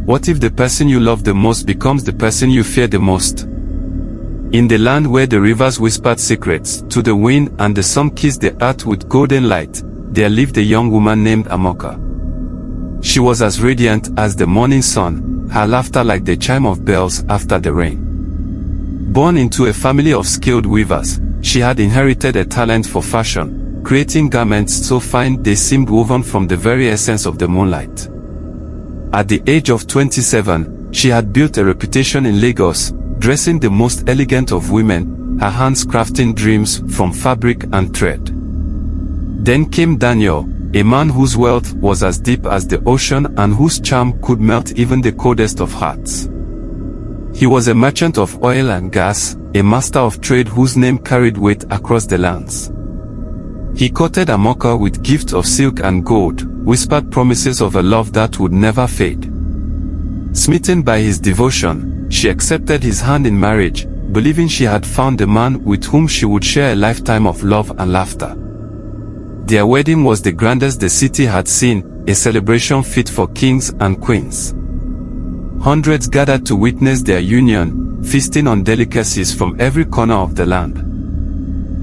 What if the person you love the most becomes the person you fear the most? In the land where the rivers whispered secrets to the wind and the sun kissed the earth with golden light, there lived a young woman named Amoka. She was as radiant as the morning sun, her laughter like the chime of bells after the rain. Born into a family of skilled weavers, she had inherited a talent for fashion, creating garments so fine they seemed woven from the very essence of the moonlight. At the age of 27, she had built a reputation in Lagos, dressing the most elegant of women, her hands crafting dreams from fabric and thread. Then came Daniel, a man whose wealth was as deep as the ocean and whose charm could melt even the coldest of hearts. He was a merchant of oil and gas, a master of trade whose name carried weight across the lands. He courted Amoka with gifts of silk and gold, whispered promises of a love that would never fade. Smitten by his devotion, she accepted his hand in marriage, believing she had found the man with whom she would share a lifetime of love and laughter. Their wedding was the grandest the city had seen, a celebration fit for kings and queens. Hundreds gathered to witness their union, feasting on delicacies from every corner of the land.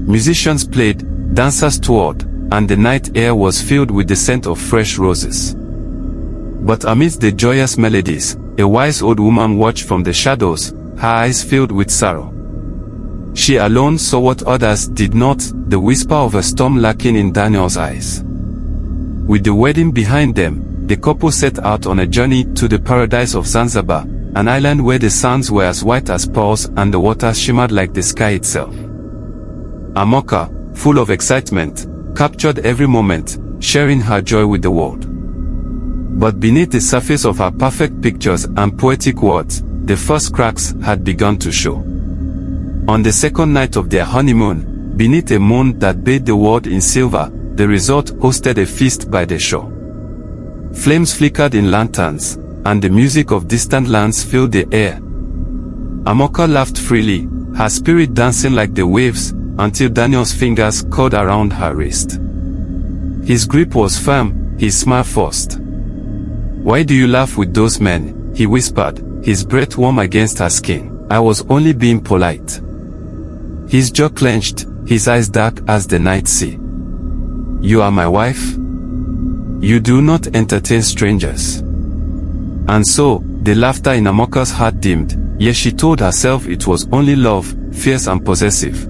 Musicians played, dancers toured, and the night air was filled with the scent of fresh roses. But amidst the joyous melodies, a wise old woman watched from the shadows, her eyes filled with sorrow. She alone saw what others did not, the whisper of a storm lurking in Daniel's eyes. With the wedding behind them, the couple set out on a journey to the paradise of Zanzibar, an island where the sands were as white as pearls and the water shimmered like the sky itself. Amoka, full of excitement, captured every moment, sharing her joy with the world. But beneath the surface of her perfect pictures and poetic words, the first cracks had begun to show. On the second night of their honeymoon, beneath a moon that bathed the world in silver, the resort hosted a feast by the shore. Flames flickered in lanterns, and the music of distant lands filled the air. Amoka laughed freely, her spirit dancing like the waves, until Daniel's fingers curled around her wrist. His grip was firm, his smile forced. "Why do you laugh with those men?" he whispered, his breath warm against her skin. "I was only being polite." His jaw clenched, his eyes dark as the night sea. "You are my wife? You do not entertain strangers." And so, the laughter in Amoka's heart dimmed, yet she told herself it was only love, fierce and possessive.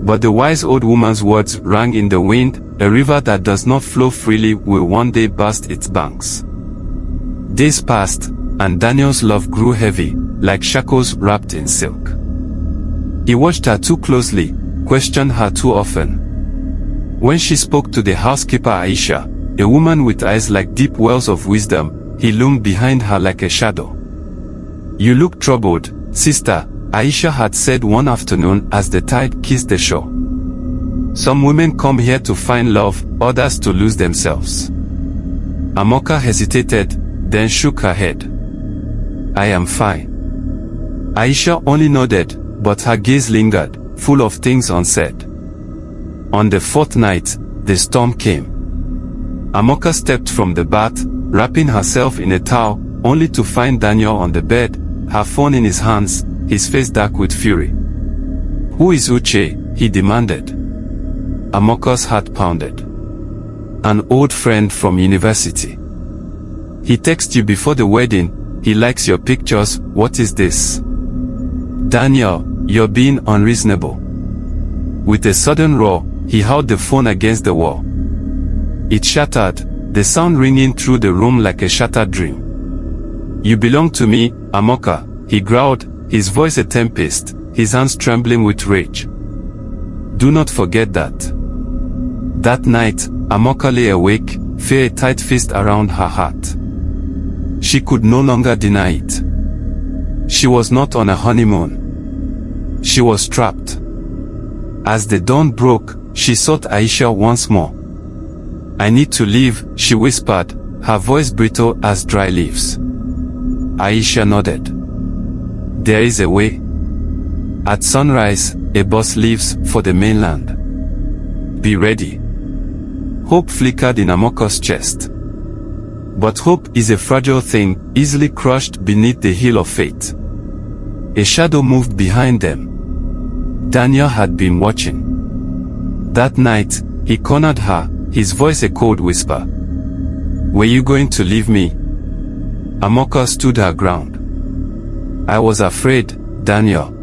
But the wise old woman's words rang in the wind, a river that does not flow freely will one day burst its banks. Days passed, and Daniel's love grew heavy, like shackles wrapped in silk. He watched her too closely, questioned her too often. When she spoke to the housekeeper Aisha, a woman with eyes like deep wells of wisdom, he loomed behind her like a shadow. "You look troubled, sister," Aisha had said one afternoon as the tide kissed the shore. "Some women come here to find love, others to lose themselves." Amoka hesitated, then shook her head. "I am fine." Aisha only nodded, but her gaze lingered, full of things unsaid. On the fourth night, the storm came. Amoka stepped from the bath, wrapping herself in a towel, only to find Daniel on the bed, her phone in his hands, his face dark with fury. "Who is Uche?" he demanded. Amoka's heart pounded. "An old friend from university. He texted you before the wedding, he likes your pictures, what is this?" "Daniel, you're being unreasonable." With a sudden roar, he hurled the phone against the wall. It shattered, the sound ringing through the room like a shattered dream. "You belong to me, Amoka," he growled, his voice a tempest, his hands trembling with rage. "Do not forget that." That night, Amoka lay awake, fear a tight fist around her heart. She could no longer deny it. She was not on a honeymoon. She was trapped. As the dawn broke, she sought Aisha once more. "I need to leave," she whispered, her voice brittle as dry leaves. Aisha nodded. "There is a way. At sunrise, a bus leaves for the mainland. Be ready." Hope flickered in Amoka's chest. But hope is a fragile thing, easily crushed beneath the heel of fate. A shadow moved behind them. Daniel had been watching. That night, he cornered her, his voice a cold whisper. "Were you going to leave me?" Amoka stood her ground. "I was afraid, Daniel.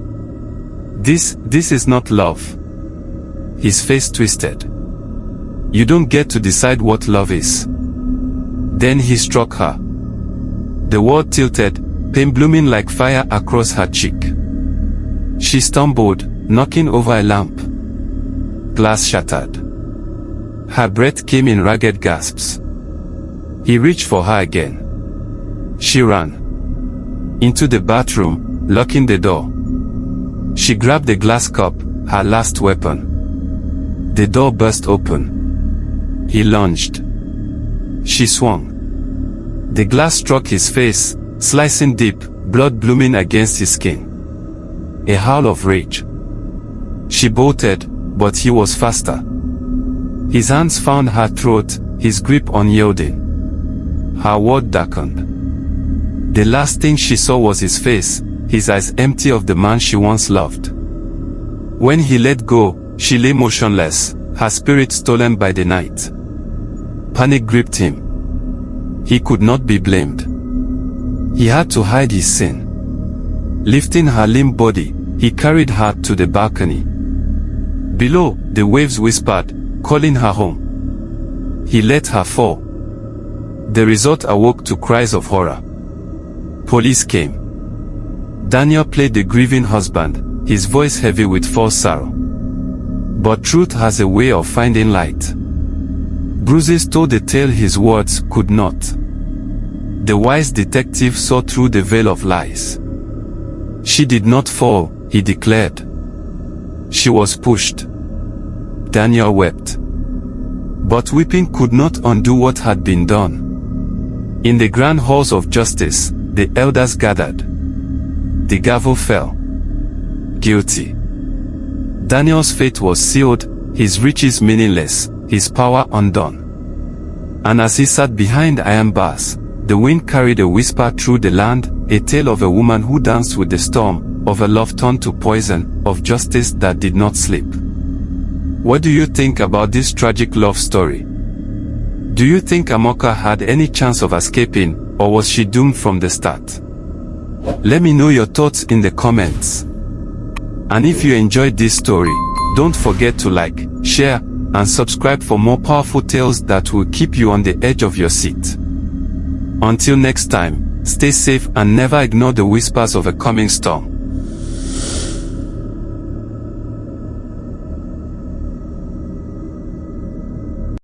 This is not love." His face twisted. "You don't get to decide what love is." Then he struck her. The world tilted, pain blooming like fire across her cheek. She stumbled, knocking over a lamp. Glass shattered. Her breath came in ragged gasps. He reached for her again. She ran into the bathroom, locking the door. She grabbed the glass cup, her last weapon. The door burst open. He lunged. She swung. The glass struck his face, slicing deep, blood blooming against his skin. A howl of rage. She bolted, but he was faster. His hands found her throat, his grip unyielding. Her world darkened. The last thing she saw was his face, his eyes empty of the man she once loved. When he let go, she lay motionless, her spirit stolen by the night. Panic gripped him. He could not be blamed. He had to hide his sin. Lifting her limp body, he carried her to the balcony. Below, the waves whispered, calling her home. He let her fall. The resort awoke to cries of horror. Police came. Daniel played the grieving husband, his voice heavy with false sorrow. But truth has a way of finding light. Bruises told the tale his words could not. The wise detective saw through the veil of lies. She did not fall, he declared. She was pushed. Daniel wept. But weeping could not undo what had been done. In the grand halls of justice, the elders gathered. The gavel fell. Guilty. Daniel's fate was sealed, his riches meaningless, his power undone. And as he sat behind iron bars, the wind carried a whisper through the land, a tale of a woman who danced with the storm, of a love turned to poison, of justice that did not sleep. What do you think about this tragic love story? Do you think Amoka had any chance of escaping, or was she doomed from the start? Let me know your thoughts in the comments. And if you enjoyed this story, don't forget to like, share, and subscribe for more powerful tales that will keep you on the edge of your seat. Until next time, stay safe and never ignore the whispers of a coming storm.